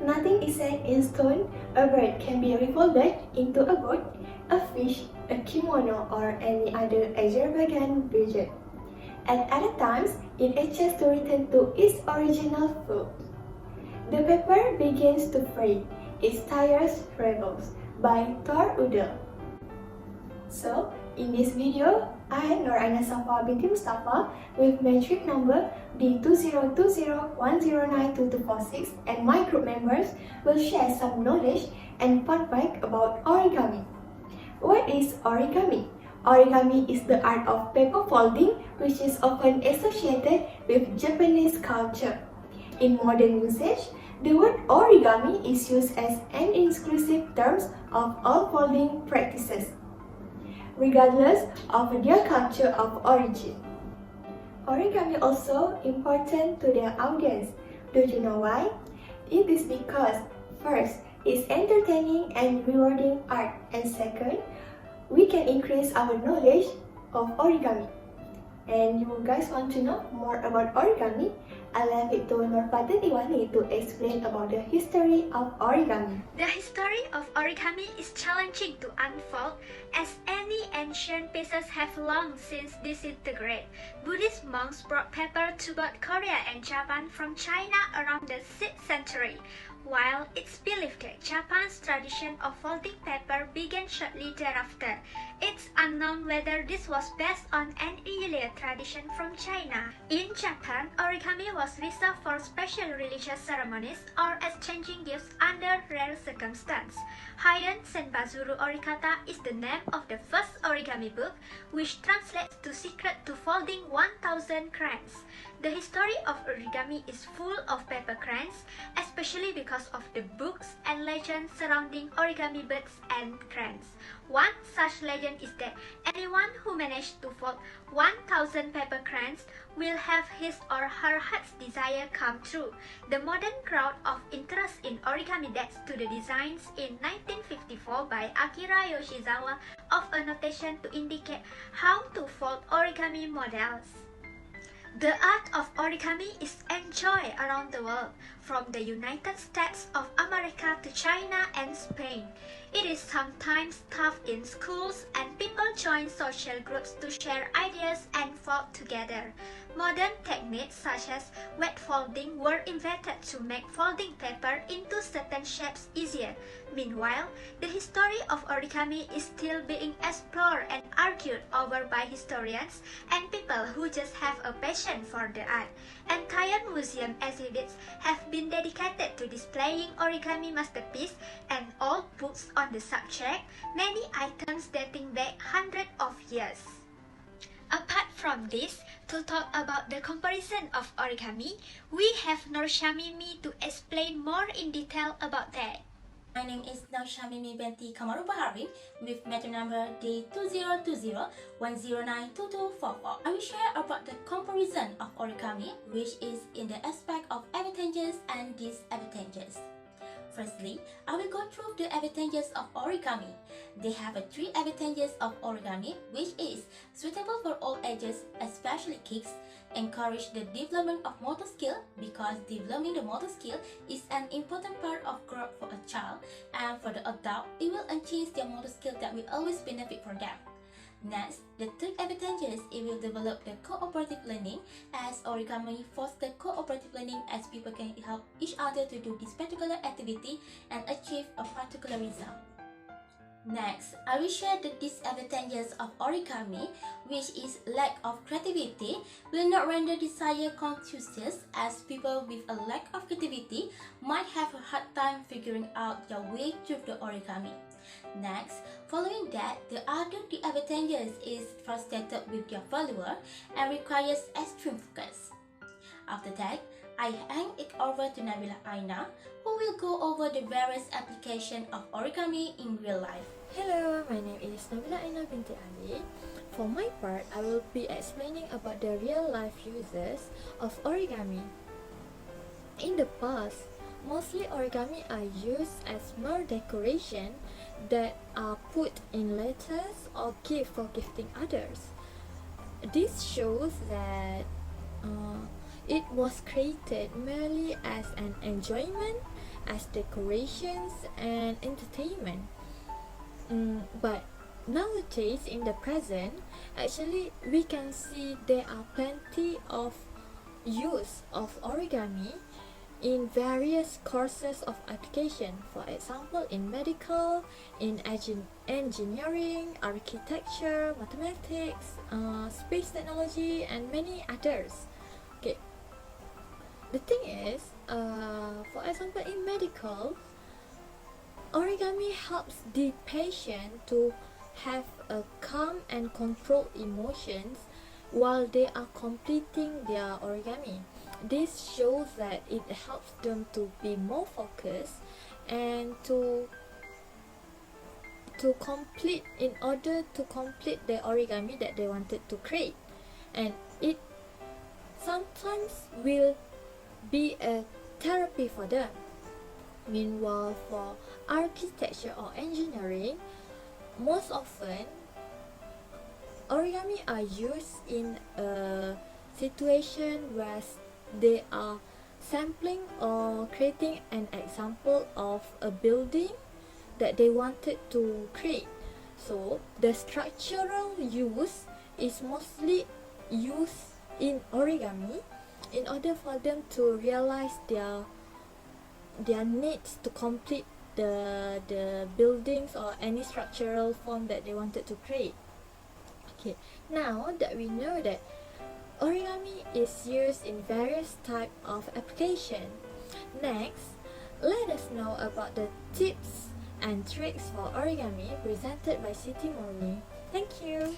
Nothing is set in stone. A bird can be refolded into a boat, a fish, a kimono, or any other extravagant widget. At other times, it itches to return to its original form. The paper begins to fray. Its tires rebels by Thor Udel. So, in this video, I, Aina Safwa binti Mustafa, with metric number D2020109226 and my group members will share some knowledge and fun fact about origami. What is origami? Origami is the art of paper folding, which is often associated with Japanese culture. In modern usage, the word origami is used as an inclusive term of all folding practices, regardless of their culture of origin. Origami also important to their audience. Do you know why? It is because, first, it's entertaining and rewarding art, and second, we can increase our knowledge of origami. And you guys want to know more about origami? I'll leave it to NURFATIN IWANI to explain about the history of origami. The history of origami is challenging to unfold, as any ancient pieces have long since disintegrated. Buddhist monks brought paper to both Korea and Japan from China around the 6th century. While it's believed that Japan's tradition of folding paper began shortly thereafter, it's unknown whether this was based on an earlier tradition from China. In Japan, origami was reserved for special religious ceremonies or exchanging gifts under rare circumstances. Hayden Senbazuru Orikata is the name of the first origami book, which translates to Secret to Folding 1000 Crayons. The history of origami is full of paper crayons, especially because of the books and legends surrounding origami birds and crayons. One such legend is that anyone who managed to fold 1000 paper crayons will have his or her heart's desire come true. The modern crowd of interest in origami dates to the designs in 1954 by Akira Yoshizawa of a notation to indicate how to fold origami models. The art of origami is enjoyed around the world, from the United States of America to China and Spain. It is sometimes taught in schools, and people join social groups to share ideas and fold together. Modern techniques such as wet folding were invented to make folding paper into certain shapes easier. Meanwhile, the history of origami is still being explored and argued over by historians and people who just have a passion for the art. Entire museum exhibits have been dedicated to displaying origami masterpieces and old books on the subject, many items dating back hundreds of years. Apart from this, to talk about the comparison of origami, we have SYAMIMI to explain more in detail about that. My name is SYAMIMI BINTI BAHARIN with matter number D2020109224. I will share about the comparison of origami, which is in the aspect of advantages and disadvantages. Firstly, I will go through the advantages of origami. They have three advantages of origami, which is suitable for all ages, especially kids, encourage the development of motor skill because developing the motor skill is an important part of growth for a child, and for the adult, it will enhance their motor skill that will always benefit for them. Next, the third advantage is it will develop the cooperative learning, as origami fosters cooperative learning as people can help each other to do this particular activity and achieve a particular result. Next, I will share the disadvantages of origami, which is lack of creativity will not render desired conscious, as people with a lack of creativity might have a hard time figuring out their way through the origami. Next, following that, the other disadvantages is frustrated with their follower and requires extreme focus. After that, I hand it over to NABILAH Aina, who will go over the various applications of origami in real life. Hello, my name is NABILAH Aina binti Ali. For my part, I will be explaining about the real life uses of origami. In the past, mostly origami are used as mere decoration that are put in letters or gift for gifting others. This shows that it was created merely as an enjoyment as decorations and entertainment. But nowadays, in the present, actually we can see there are plenty of use of origami in various courses of application. For example, in medical, in engineering, architecture, mathematics, space technology, and many others. Okay. The thing is, for example, in medical, origami helps the patient to have a calm and controlled emotions while they are completing their origami. This shows that it helps them to be more focused and to complete, in order to complete the origami that they wanted to create. And it sometimes will be a therapy for them. Meanwhile, for architecture or engineering, most often origami are used in a situation where they are sampling or creating an example of a building that they wanted to create. So the structural use is mostly used in origami in order for them to realize their needs to complete the buildings or any structural form that they wanted to create. Okay, now that we know that origami is used in various types of application, next, let us know about the tips and tricks for origami presented by Siti MURNI. Thank you.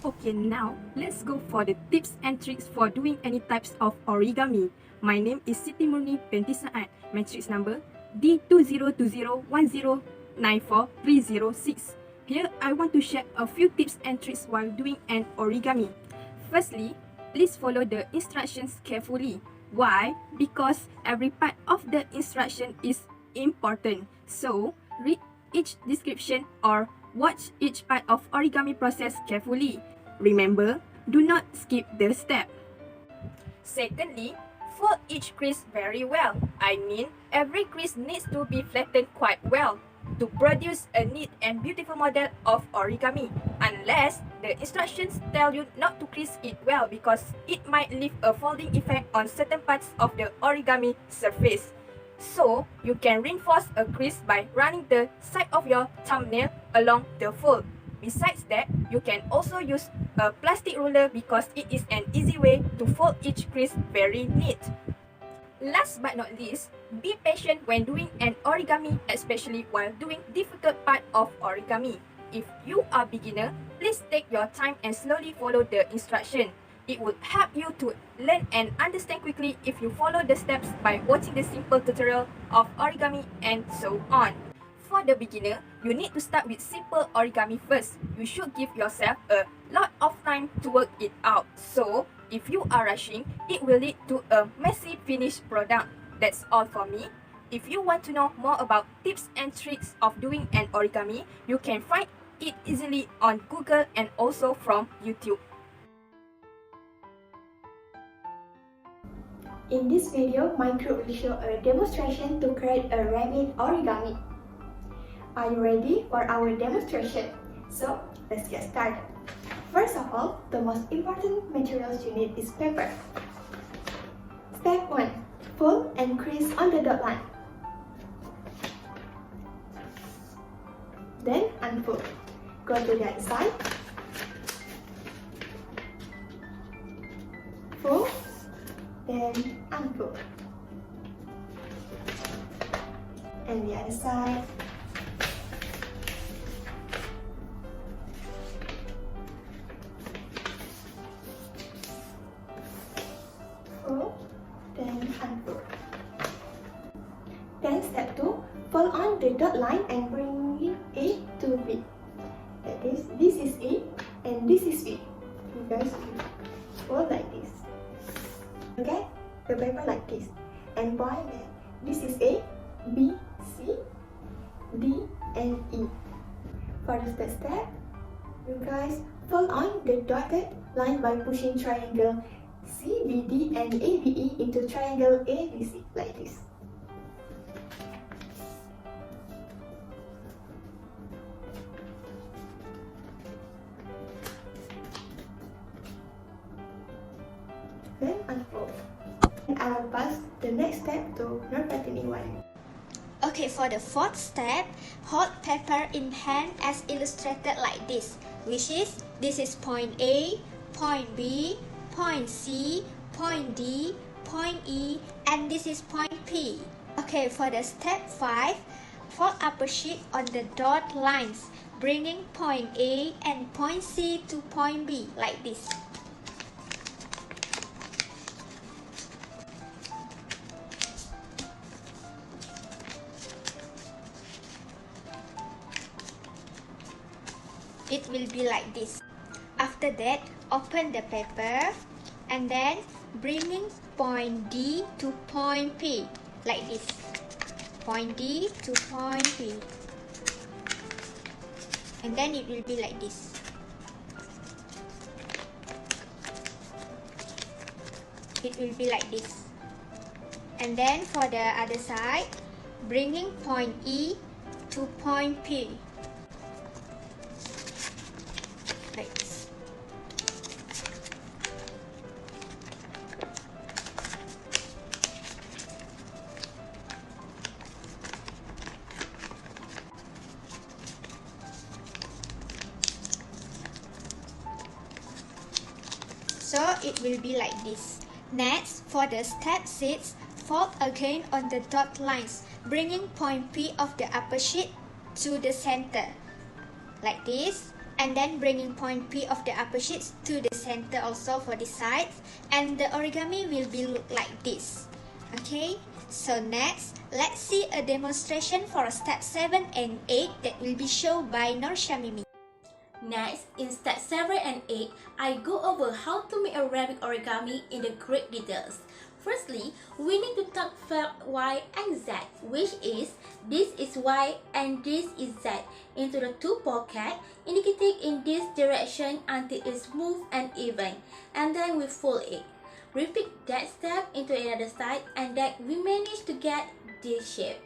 Okay, now let's go for the tips and tricks for doing any types of origami. My name is Siti MURNI binti SAAD. Matrix number D2020109436. Here I want to share a few tips and tricks while doing an origami. Firstly, please follow the instructions carefully. Why? Because every part of the instruction is important. So, read each description or watch each part of origami process carefully. Remember, do not skip the step. Secondly, fold each crease very well. I mean, every crease needs to be flattened quite well to produce a neat and beautiful model of origami, unless the instructions tell you not to crease it well because it might leave a folding effect on certain parts of the origami surface. So, you can reinforce a crease by running the side of your thumbnail along the fold. Besides that, you can also use a plastic ruler because it is an easy way to fold each crease very neat. Last but not least, be patient when doing an origami, especially while doing difficult part of origami. If you are beginner, please take your time and slowly follow the instruction. It would help you to learn and understand quickly if you follow the steps by watching the simple tutorial of origami and so on. For the beginner, you need to start with simple origami first. You should give yourself a lot of time to work it out. So, if you are rushing, it will lead to a messy finished product. That's all for me. If you want to know more about tips and tricks of doing an origami, you can find it easily on Google and also from YouTube. In this video, my group will show a demonstration to create a rabbit origami. Are you ready for our demonstration? So, let's get started. First of all, the most important materials you need is paper. Step 1. Fold and crease on the dot line. Then unfold. Go to the other side. Fold. Then unfold. And the other side. Fold. Then unfold. Then step 2. Fold on the dot line and bring it A to B. That is, this is A and this is B. You guys fold like this. Okay, the paper like this, and point that this is A, B, C, D, and E. For the third step, you guys fold on the dotted line by pushing triangle CBD and ABE into triangle ABC like this. I will pass the next step to NURFATIN IWANI. Okay, for the fourth step, hold paper in hand as illustrated like this, which is, this is point A, point B, point C, point D, point E, and this is point P. Okay, for the step 5, fold upper sheet on the dot lines, bringing point A and point C to point B, like this. It will be like this. After that, open the paper and then bringing point D to point P, like this. Point D to point P. And then it will be like this. It will be like this. And then for the other side, bringing point E to point P. Like this. So it will be like this. Next, for the step 6, fold again on the dot lines, bringing point P of the upper sheet to the center, like this. And then bringing point P of the upper sheets to the center also for the sides, and the origami will be look like this. Okay, so next, let's see a demonstration for step 7 and 8 that will be shown by SYAMIMI. Next, in step 7 and 8, I go over how to make a rabbit origami in the great details. Firstly, we need to tuck flap Y and Z, which is, this is Y and this is Z, into the two pockets, indicating in this direction until it's smooth and even, and then we fold it. Repeat that step into another side, and then we manage to get this shape.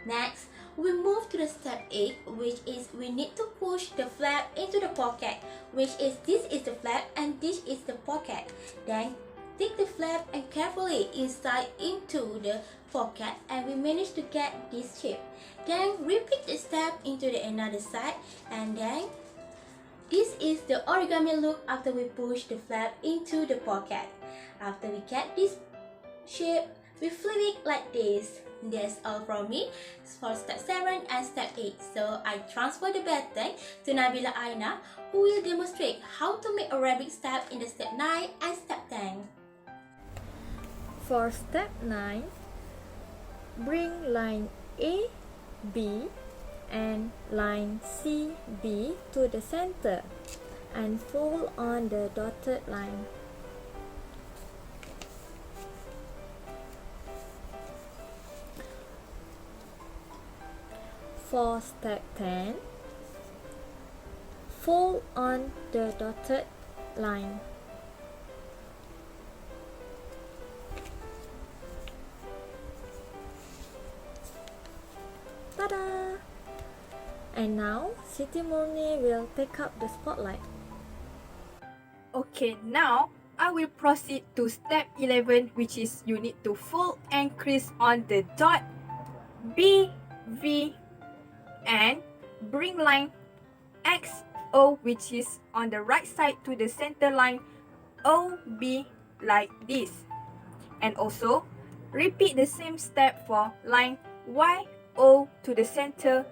Next, we move to the step 8, which is we need to push the flap into the pocket, which is, this is the flap and this is the pocket. Then take the flap and carefully inside into the pocket, and we manage to get this shape. Then repeat the step into the another side, and then this is the origami look after we push the flap into the pocket. After we get this shape, we flip it like this. That's all from me for step 7 and step 8. So I transfer the baton to NABILAH Aina, who will demonstrate how to make a rabbit step in the step 9 and step 10. For step 9, bring line A, B and line C, B to the center and fold on the dotted line. For step 10, fold on the dotted line. Ta-da! And now, Siti MURNI will take up the spotlight. Okay, now I will proceed to step 11, which is you need to fold and crease on the dot B, V, and bring line X, O, which is on the right side to the center line O, B, like this. And also, repeat the same step for line Y, O to the center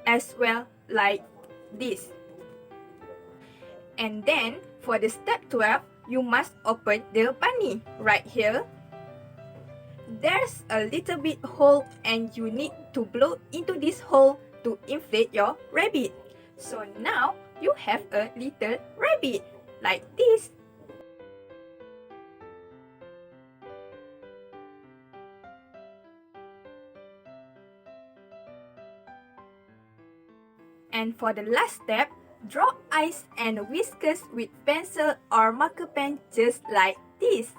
as well, like this. And then, for the step 12, you must open the bunny right here. There's a little bit hole and you need to blow into this hole to inflate your rabbit. So now you have a little rabbit like this. And for the last step, draw eyes and whiskers with pencil or marker pen just like this.